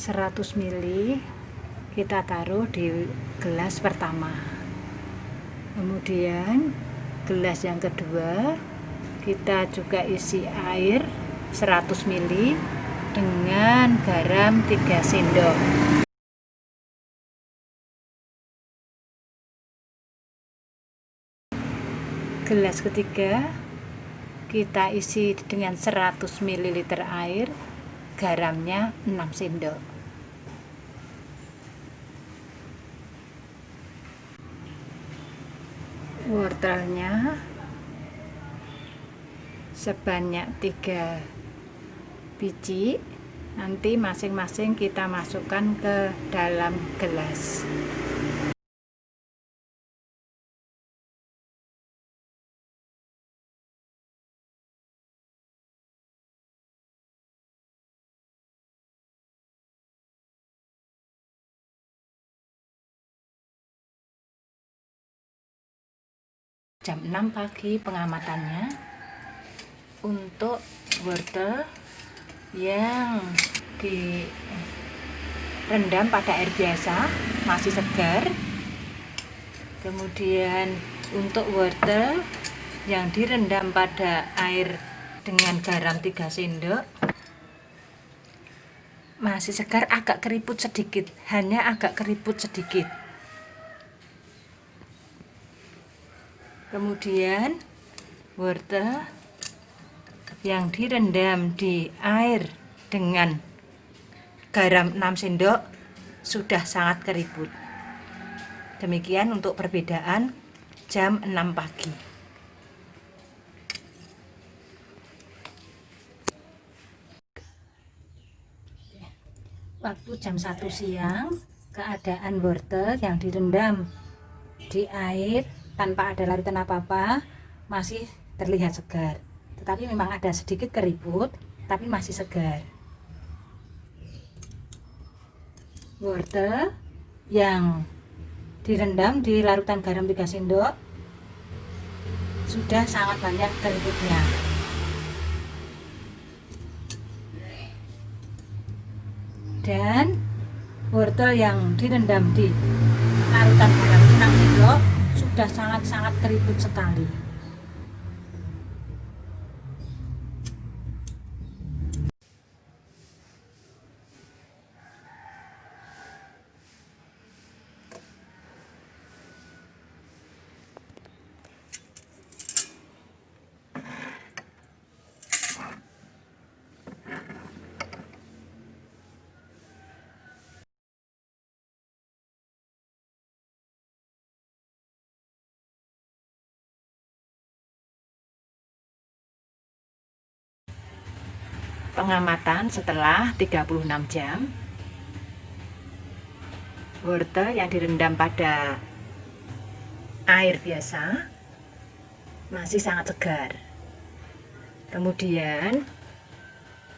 100 ml kita taruh di gelas pertama, kemudian gelas yang kedua kita juga isi air 100 ml dengan garam 3 sendok. Gelas ketiga kita isi dengan 100 ml air, garamnya 6 sendok. Wortelnya sebanyak 3 biji, nanti masing-masing kita masukkan ke dalam gelas. Jam 6 pagi pengamatannya. Untuk wortel yang direndam pada air biasa masih segar. Kemudian untuk wortel yang direndam pada air dengan garam 3 sendok masih segar, agak keriput sedikit, hanya agak keriput sedikit. Kemudian wortel yang direndam di air dengan garam 6 sendok sudah sangat keriput. Demikian untuk perbedaan jam 6 pagi. Waktu jam 1 siang, keadaan wortel yang direndam di air tanpa ada larutan apa-apa masih terlihat segar, tetapi memang ada sedikit keriput, tapi masih segar. Wortel yang direndam di larutan garam 3 sendok sudah sangat banyak keriputnya. Dan wortel yang direndam di larutan garam 6 sendok sudah sangat-sangat keriput sekali. Pengamatan setelah 36 jam, wortel yang direndam pada air biasa masih sangat segar. Kemudian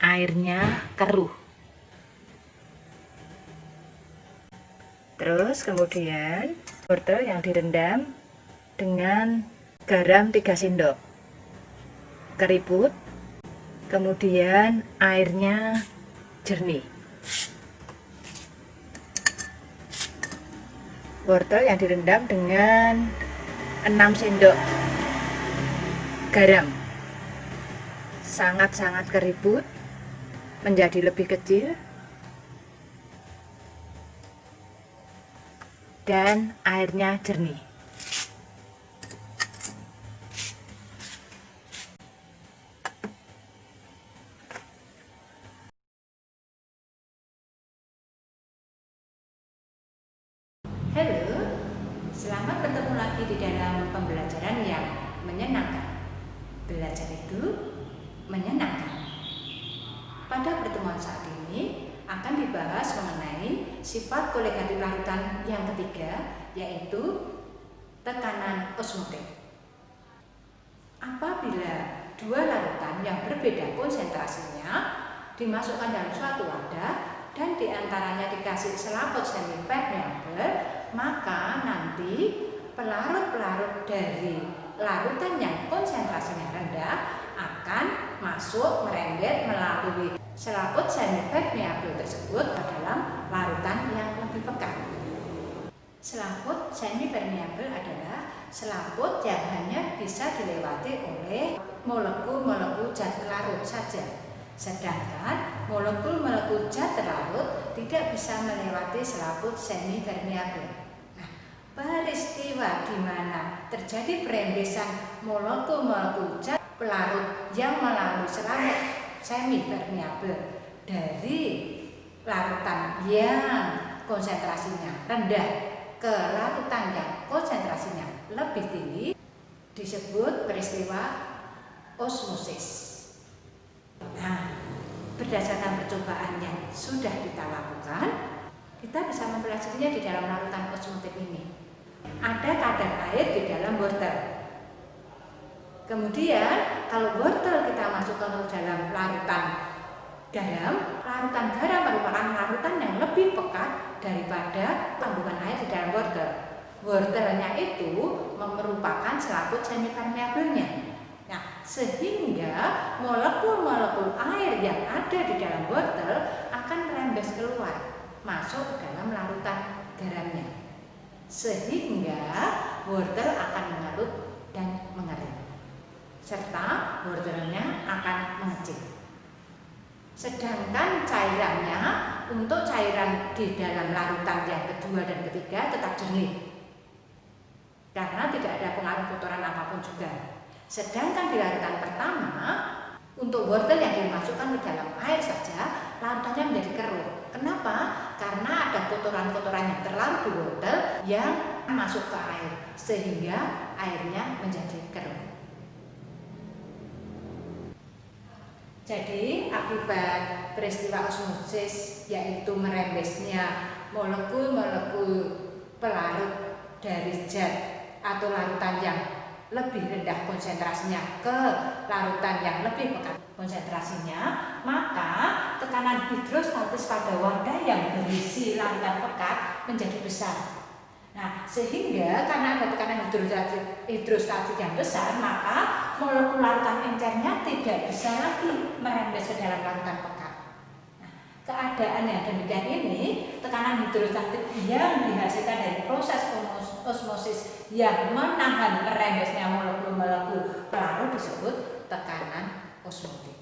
airnya keruh. Terus kemudian wortel yang direndam dengan garam 3 sendok keriput. Kemudian airnya jernih. Wortel yang direndam dengan 6 sendok garam sangat-sangat keriput, menjadi lebih kecil, dan airnya jernih. Halo, selamat bertemu lagi di dalam pembelajaran yang menyenangkan. Belajar itu menyenangkan. Pada pertemuan saat ini akan dibahas mengenai sifat kolegatif larutan yang ketiga, yaitu tekanan osmotik. Apabila dua larutan yang berbeda konsentrasinya dimasukkan dalam suatu wadah dan diantaranya dikasih selaput semi-permeable, maka nanti pelarut-pelarut dari larutan yang konsentrasinya rendah akan masuk merembet melalui Selaput semi-permeabel tersebut dalam larutan yang lebih pekat. Selaput semi-permeabel adalah selaput yang hanya bisa dilewati oleh molekul-molekul zat larut saja. Sedangkan molekul-molekul zat larut tidak bisa melewati selaput semi-permeabel. Nah, peristiwa di mana terjadi perembesan molekul-molekul zat pelarut yang melalui selaput semi-permeabel dari larutan yang konsentrasinya rendah ke larutan yang konsentrasinya lebih tinggi disebut peristiwa osmosis. Nah, berdasarkan percobaan yang sudah kita lakukan, kita bisa mempelajarinya di dalam larutan osmotik ini. Ada kadar air di dalam wortel. Kemudian kalau wortel kita masukkan ke dalam larutan garam merupakan larutan yang lebih pekat daripada kandungan air di dalam wortel. Wortelnya itu merupakan selaput semi-permeabelnya. Nah, sehingga molekul-molekul air yang ada di dalam wortel akan merembes keluar, masuk ke dalam larutan garamnya. Sehingga wortel akan mengerut dan mengering, serta wortelnya akan mengecil. Sedangkan cairannya, untuk cairan di dalam larutan yang kedua dan ketiga tetap jernih, karena tidak ada pengaruh kotoran apapun juga. Sedangkan di larutan pertama, untuk wortel yang dimasukkan ke dalam air saja, larutannya menjadi keruh. Kenapa? Karena ada kotoran-kotoran yang terlarut di wortel yang masuk ke air, sehingga airnya menjadi keruh. Jadi akibat peristiwa osmosis, yaitu merembesnya molekul-molekul pelarut dari zat atau larutan yang lebih rendah konsentrasinya ke larutan yang lebih pekat konsentrasinya, maka tekanan hidrostatis pada wadah yang berisi larutan pekat menjadi besar. Nah, sehingga karena ada tekanan hidrostatik yang besar, maka molekul larutan encernya tidak bisa lagi merembes ke dalam larutan pekat. Nah, keadaan yang demikian ini, tekanan hidrostatik yang dihasilkan dari proses osmosis yang menahan merembesnya molekul-molekul pelarut disebut tekanan osmotik.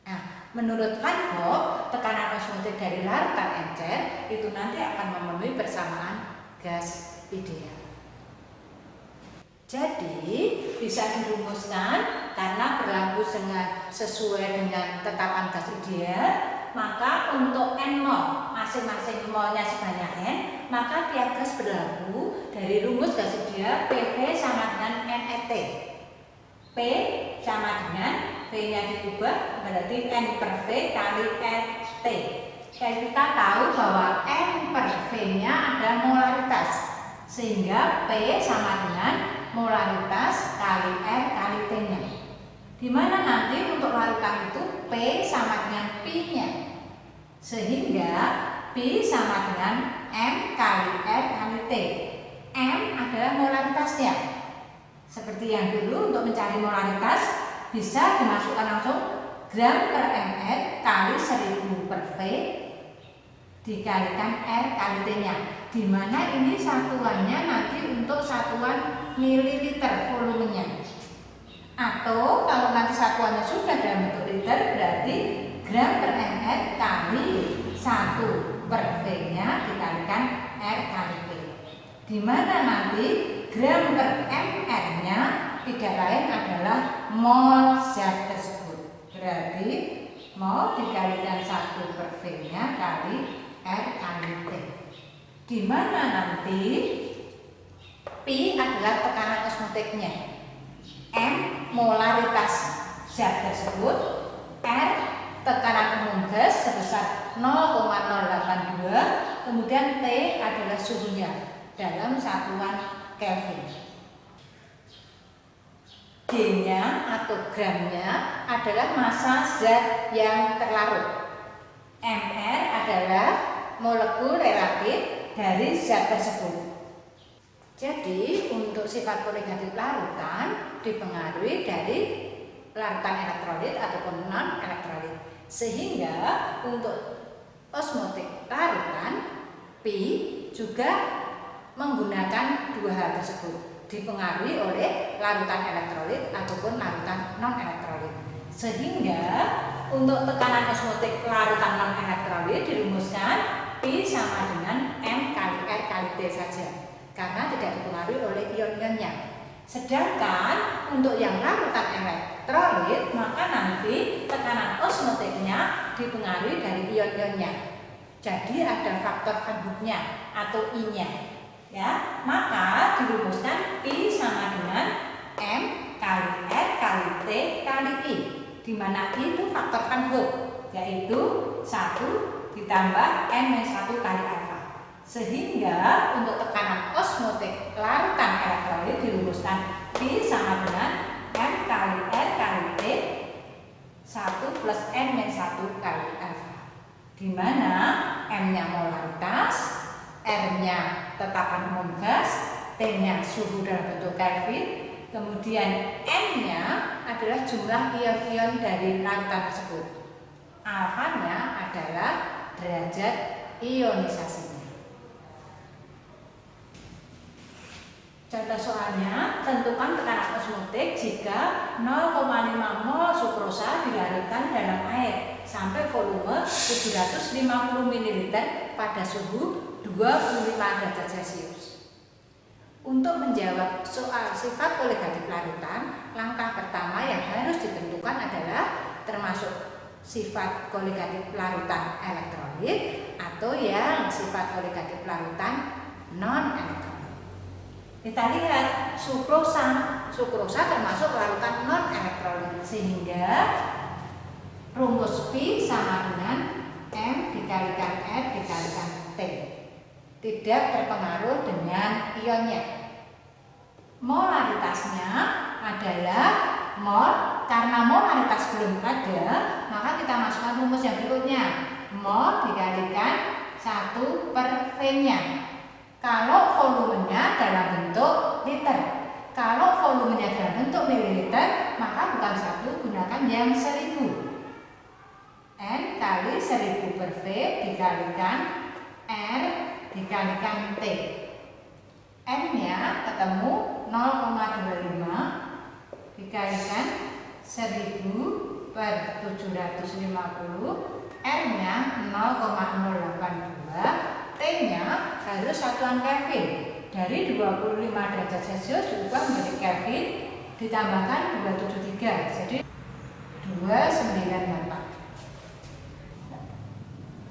Nah, menurut Feinberg, tekanan osmotik dari larutan encer itu nanti akan memenuhi persamaan gas ideal. Jadi bisa dirumuskan karena berlaku sesuai dengan tetapan gas ideal, maka untuk N mol, masing-masing molnya sebanyak N, maka tiap gas berlaku dari rumus gas ideal PV sama dengan NET. P sama dengan V-nya diubah berarti N per V kali RT. Kayak kita tahu bahwa N per V-nya ada molaritas, sehingga P sama dengan molaritas kali R kali T-nya. Dimana nanti untuk larutan itu P sama dengan P-nya, sehingga P sama dengan M kali R kali T. M adalah molaritasnya. Seperti yang dulu, untuk mencari molaritas bisa dimasukkan langsung gram per ml kali 1000 per V dikalikan R kali T-nya, dimana ini satuannya nanti untuk satuan mililiter volumenya. Atau kalau nanti satuannya sudah dalam bentuk liter, berarti gram per ml kali 1 per V-nya dikalikan R kali T, dimana nanti gram per ml-nya tidak lain adalah mol zat tersebut. Berarti mol dikalikan 1 per V-nya kali R kali T, di mana nanti P adalah tekanan osmotiknya, M molaritas zat tersebut, R tekanan umum gas sebesar 0,082, kemudian T adalah suhunya dalam satuan Kelvin. G-nya atau gramnya adalah massa zat yang terlarut. Mr adalah molekul relatif dari zat tersebut. Jadi untuk sifat koligatif larutan dipengaruhi dari larutan elektrolit ataupun non elektrolit. Sehingga untuk osmotik larutan pi juga menggunakan dua hal tersebut, dipengaruhi oleh larutan elektrolit ataupun larutan non-elektrolit. Sehingga untuk tekanan osmotik larutan non-elektrolit dirumuskan pi sama dengan M kali R kali T saja, karena tidak dipengaruhi oleh ion-ionnya. Sedangkan untuk yang larutan elektrolit, maka nanti tekanan osmotiknya dipengaruhi dari ion-ionnya. Jadi ada faktor Van Hoek-nya atau I-nya. Ya, maka dirumuskan pi sama dengan M kali R kali T kali I, di mana I itu faktor Van Hoek, yaitu 1 ditambah M-1 kali alfa. Sehingga untuk tekanan osmotik larutan elektrolit dirumuskan pi sama dengan M kali R kali T 1 plus M-1 kali alfa, di mana M-nya molaritas, R-nya tetapan umum gas, T-nya suhu dalam bentuk Kelvin, kemudian N-nya adalah jumlah ion-ion dari larutan tersebut. Alfanya adalah derajat ionisasinya. Contoh soalnya, tentukan tekanan osmotik jika 0,5 mol sukrosa dilarutkan dalam air sampai volume 750 ml pada suhu 25 derajat Celcius. Untuk menjawab soal sifat koligatif larutan, langkah pertama yang harus ditentukan adalah termasuk sifat koligatif larutan elektrolit atau yang sifat koligatif larutan non-elektrolit. Kita lihat sukrosa. Sukrosa termasuk larutan non-elektrolit, sehingga rumus pi sama dengan M dikalikan R dikalikan T. Tidak terpengaruh dengan ionnya. Molaritasnya adalah mol. Karena molaritas belum ada, maka kita masukkan rumus yang berikutnya. Mol dikalikan 1 per V-nya. Kalau volumenya dalam bentuk liter. Kalau volumenya dalam bentuk mililiter, maka bukan 1, gunakan yang 1000. N kali 1000 per V dikalikan R dikalikan T. N-nya ketemu 0,25 dikalikan 1000 per 750, R-nya 0,082, T-nya harus satuan Kelvin. Dari 25 derajat Celcius diubah menjadi Kelvin, ditambahkan 273, jadi 294.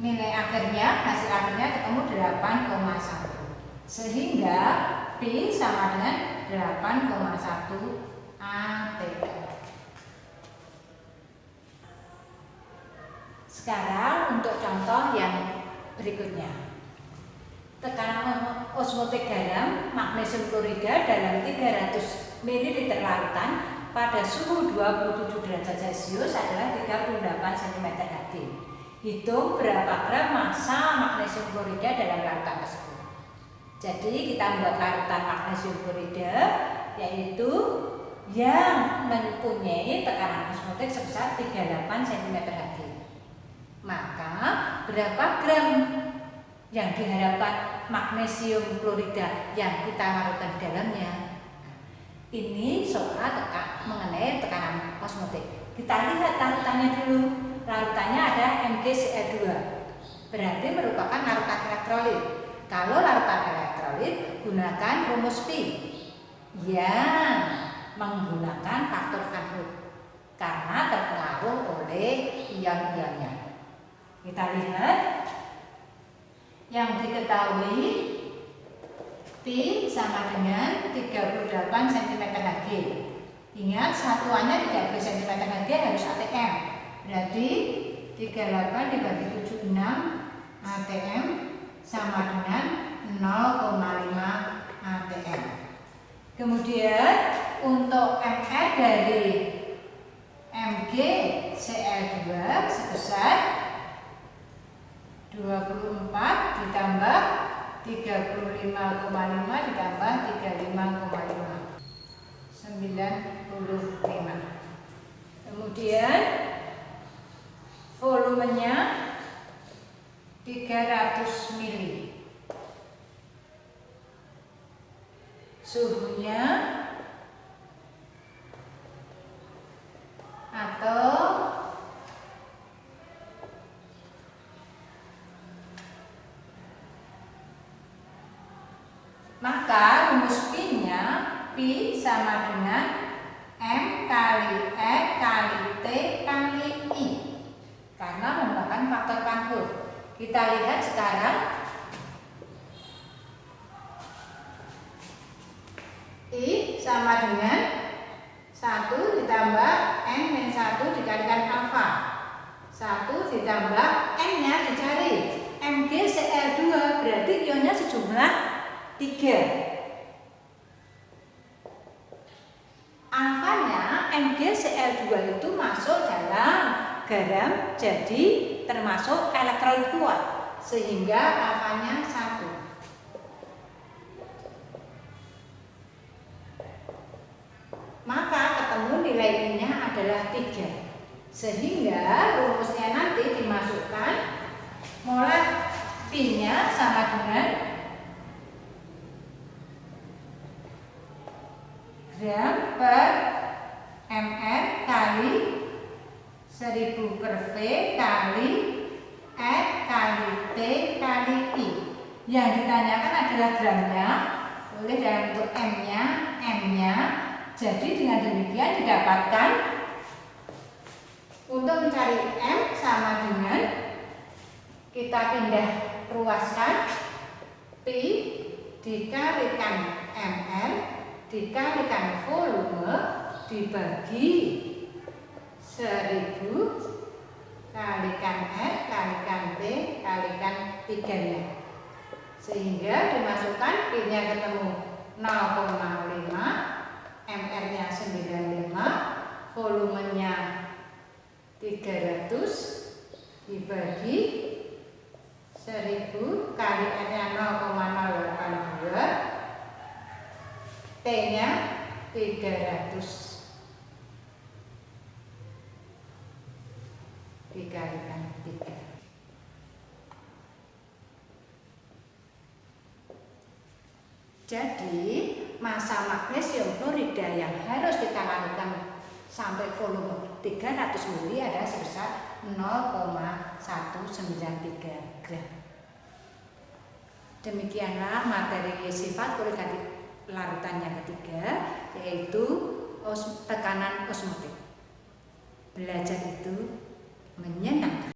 Nilai akhirnya, hasil akhirnya ketemu 8,1. Sehingga pi sama dengan 8,1 ATM. Sekarang untuk contoh yang berikutnya. Tekanan osmotik garam magnesium klorida dalam 300 ml larutan pada suhu 27 derajat Celcius adalah 38 cm3. Hitung berapa gram massa magnesium klorida dalam larutan tersebut. Jadi kita membuat larutan magnesium klorida, yaitu yang mempunyai tekanan osmotik sebesar 38 cm3. Maka berapa gram yang diharapkan magnesium klorida yang kita larutkan di dalamnya? Ini soal mengenai tekanan osmotik. Kita lihat larutannya dulu. Larutannya ada MgCl2, berarti merupakan larutan elektrolit. Kalau larutan elektrolit, gunakan rumus pi yang menggunakan faktor Van Hoek karena terpengaruh oleh ion-ionnya. Kita lihat yang diketahui pi sama dengan 38 cm3. Ingat satuannya tidak boleh cm3, harus ATM. Berarti 38 dibagi 76 ATM sama dengan 0,5 ATM. Kemudian untuk MR dari MgCl2 sebesar 24 ditambah 35,5 ditambah 35,5 95. Kemudian volumenya 300 ml, suhunya atau maka rumus Pi-nya Pi sama dengan M kali E kali T kali I karena menggunakan faktor Van Hoff. Kita lihat sekarang I sama dengan 1 ditambah N min 1 dikalikan alfa. 1 ditambah N nya dicari MgCl2 berarti ionnya sejumlah 3. Alfanya MgCl2 itu masuk dalam garam, jadi termasuk elektrolit kuat sehingga alfanya 1. Maka ketemu nilai I-nya adalah 3. Sehingga rumusnya nanti dimasukkan molar Pi-nya sama dengan gram per ml kali 1000 per V kali R kali T kali I. Yang ditanyakan adalah gramnya, oleh dalam bentuk M-nya. Jadi dengan demikian didapatkan untuk mencari M sama dengan kita pindah ruaskan Pi dikalikan ml dikalikan volume dibagi 1000 kalikan R kalikan T kalikan 3-nya sehingga dimasukkan Pi-nya ketemu 0,5, ml-nya 95, volumenya 300 dibagi 1000 kali R-nya 0,082, T-nya 300 dikalikan 3. Jadi massa magnesium klorida yang harus kita lakukan sampai volume 300 ml adalah sebesar 0,193 gram. Demikianlah materi sifat klorid larutan yang ketiga, yaitu tekanan osmotik. Belajar itu menyenangkan.